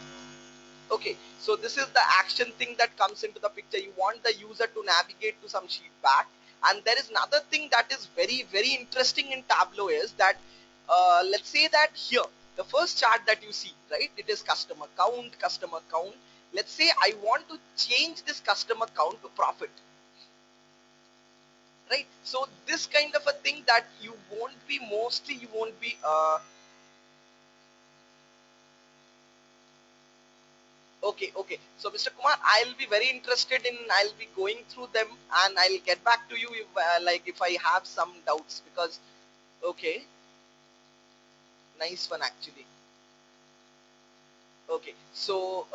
Okay, so this is the action thing that comes into the picture. You want the user to navigate to some sheet back. And there is another thing that is very interesting in Tableau is that let's say that here the first chart that you see, right, it is customer count. Let's say I want to change this customer count to profit, right? So this kind of a thing that you won't be okay. So Mr. Kumar, I'll be very interested in, I'll be going through them and I'll get back to you if if I have some doubts, because okay, nice one actually. Okay, so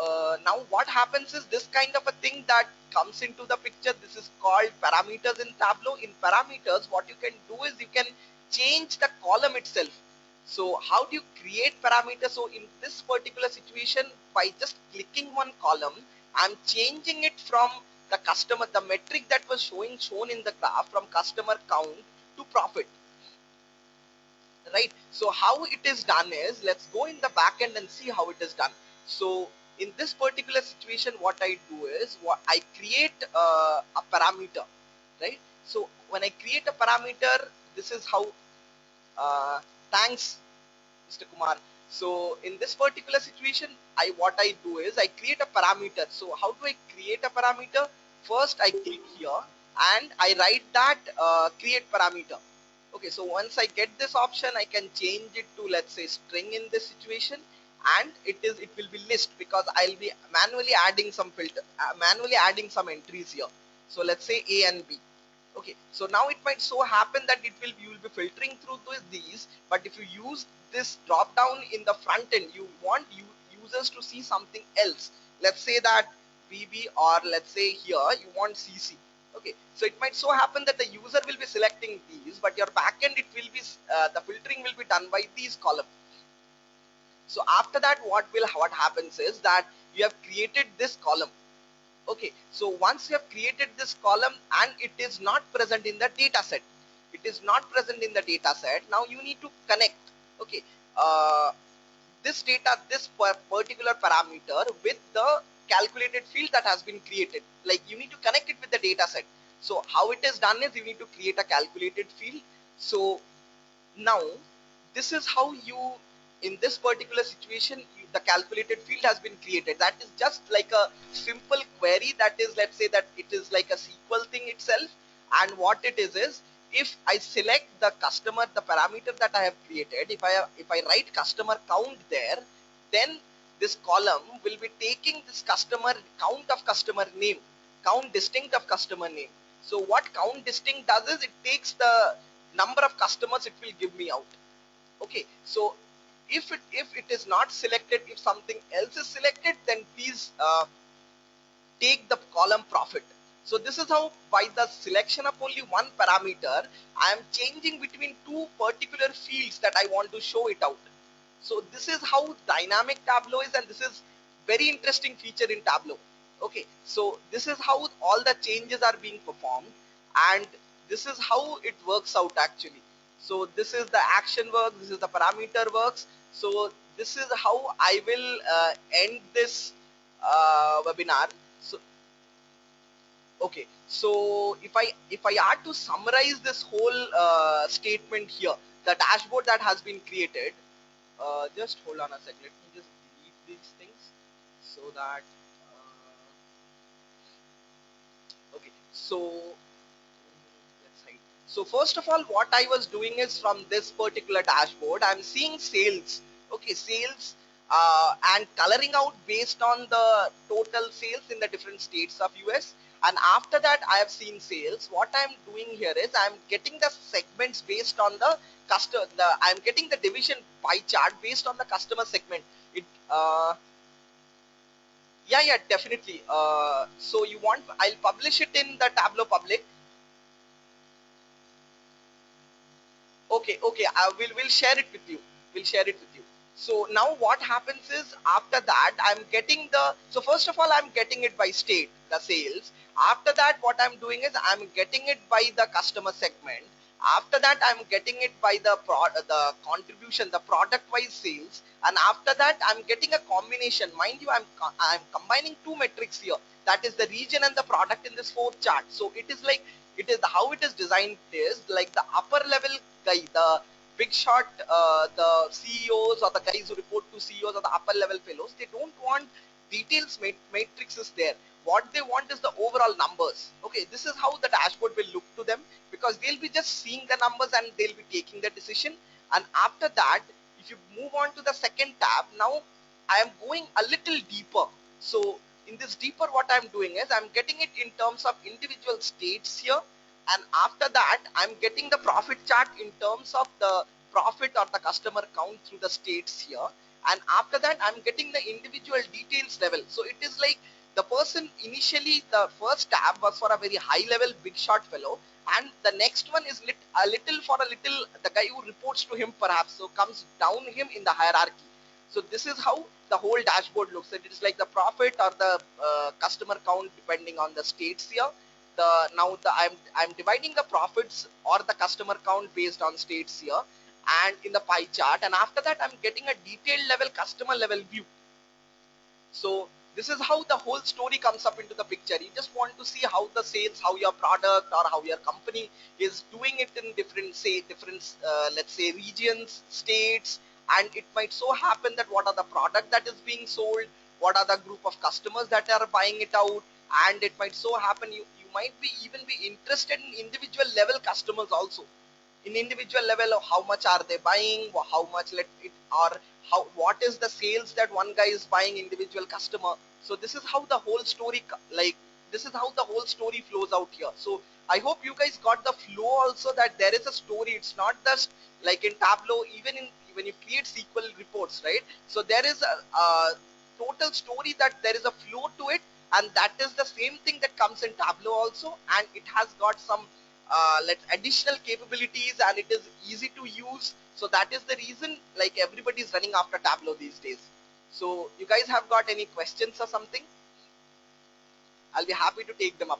now what happens is this kind of a thing that comes into the picture. This is called parameters in Tableau. In parameters, what you can do is you can change the column itself. So how do you create parameters? So in this particular situation, by just clicking one column, I'm changing it from the metric that was shown in the graph, from customer count to profit. Right, so how it is done is, let's go in the back end and see how it is done. So in this particular situation, what I do is I create a parameter, right? So when I create a parameter, this is how thanks Mr. Kumar. So in this particular situation, what I do is I create a parameter. So how do I create a parameter? First I click here and I write that create parameter. Okay, so once I get this option, I can change it to, let's say, string in this situation, and it will be list, because I'll be manually adding some entries here. So let's say A and B. Okay, so now it might so happen that you will be filtering through these, but if you use this drop down in the front end, you want users to see something else. Let's say that BB, or let's say here you want CC. Okay, so it might so happen that the user will be selecting these, but your backend, it will be the filtering will be done by these columns. So after that, what happens is that you have created this column. Okay, so once you have created this column and it is not present in the data set, now you need to connect, okay, this particular parameter with the calculated field that has been created. Like, you need to connect it with the data set. So how it is done is, you need to create a calculated field. So now this is how you, in this particular situation, the calculated field has been created. That is just like a simple query. That is, let's say that it is like a SQL thing itself. And what it is if I select the parameter that I have created, if I write customer count there, then this column will be taking this count distinct of customer name. So what count distinct does is, it takes the number of customers it will give me out. Okay, so if it is not selected, if something else is selected, then please take the column profit. So this is how, by the selection of only one parameter, I am changing between two particular fields that I want to show it out. So this is how dynamic Tableau is, and this is very interesting feature in Tableau. Okay, so this is how all the changes are being performed, and this is how it works out actually. So this is the action works, this is the parameter works. So this is how I will end this webinar. So okay, so if I are to summarize this whole statement here, the dashboard that has been created, just hold on a sec, let me just delete these things so that okay, so let's hide. So first of all, what I was doing is from this particular dashboard, I'm seeing sales. Okay, sales and coloring out based on the total sales in the different states of US. And after that, I have seen sales. What I'm doing here is I'm getting the segments based on the customer. I'm getting the division pie chart based on the customer segment. It yeah, yeah, definitely. So you want, I'll publish it in the Tableau public. Okay, okay. We'll share it with you. We'll share it with you. So now what happens is after that I'm getting the, so first of all I'm getting it by state, the sales. After that what I'm doing is I'm getting it by the customer segment. After that I'm getting it by the contribution, the product wise sales. And after that I'm getting a combination. Mind you, I'm combining two metrics here. That is the region and the product in this fourth chart. So it is like, it is how it is designed is like the upper level guy, the big shot, the CEOs or the guys who report to CEOs or the upper level fellows, they don't want details matrices there. What they want is the overall numbers. Okay, this is how the dashboard will look to them, because they'll be just seeing the numbers and they'll be taking the decision. And after that, if you move on to the second tab, now I am going a little deeper. So in this deeper, what I'm doing is I'm getting it in terms of individual states here. And after that I'm getting the profit chart in terms of the profit or the customer count through the states here. And after that I'm getting the individual details level. So it is like the person initially, the first tab was for a very high level big shot fellow, and the next one is a little for a little the guy who reports to him perhaps, so comes down him in the hierarchy. So this is how the whole dashboard looks. It is like the profit or the customer count depending on the states here. I'm dividing the profits or the customer count based on states here and in the pie chart. And after that I'm getting a detailed level customer level view. So this is how the whole story comes up into the picture. You just want to see how the sales, how your product or how your company is doing it in different let's say regions, states. And it might so happen that what are the product that is being sold, what are the group of customers that are buying it out. And it might so happen you might be even be interested in individual level customers also, in individual level of how much are they buying, how much let it, or how, what is the sales that one guy is buying individual customer. So this is how the whole story, like this is how the whole story flows out here. So I hope you guys got the flow also, that there is a story. It's not just like in Tableau, even in when you create SQL reports, right? So there is a total story, that there is a flow to it. And that is the same thing that comes in Tableau also, and it has got some let's additional capabilities, and it is easy to use. So that is the reason like everybody is running after Tableau these days. So you guys have got any questions or something? I'll be happy to take them up.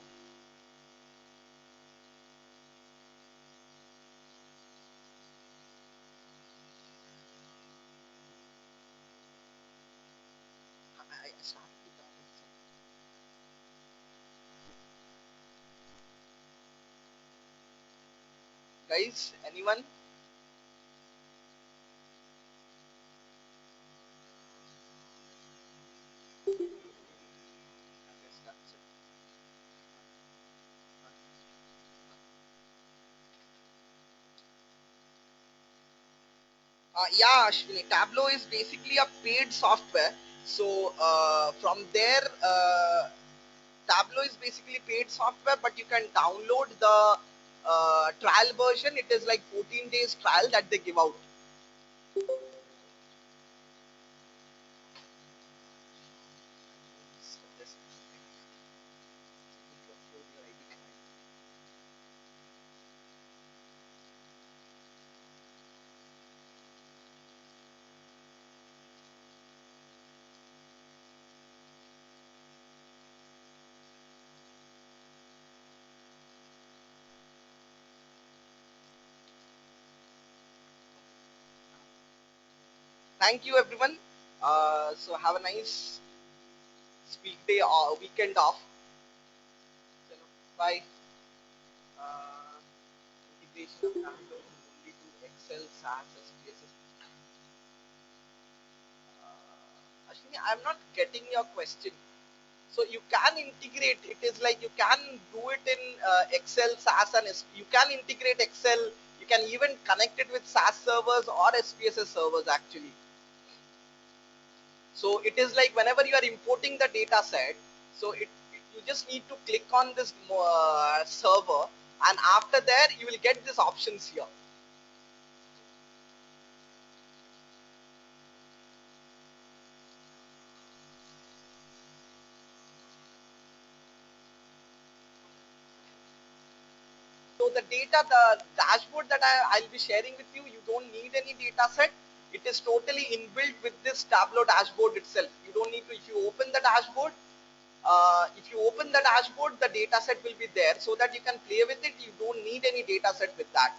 I started with that. Guys, anyone? Yeah, Ashwini, Tableau is basically a paid software. So from there, Tableau is basically paid software, but you can download the trial version. It is like 14 days trial that they give out. thank you everyone. So have a nice weekday or weekend off. Chalo, bye. Uh, Integration of Tableau only to Excel, SAS, SPSS. Ashwini, I'm not getting your question. So you can integrate. It is like you can do it in Excel, SAS, and you can integrate Excel. You can even connect it with SAS servers or SPSS servers actually. So it is like whenever you are importing the data set, so you just need to click on this server, and after there you will get these options here. So the data, the dashboard that I'll be sharing with you, you don't need any data set. It is totally inbuilt with this Tableau dashboard itself. You don't need to, if you open the dashboard, the data set will be there so that you can play with it. You don't need any data set with that.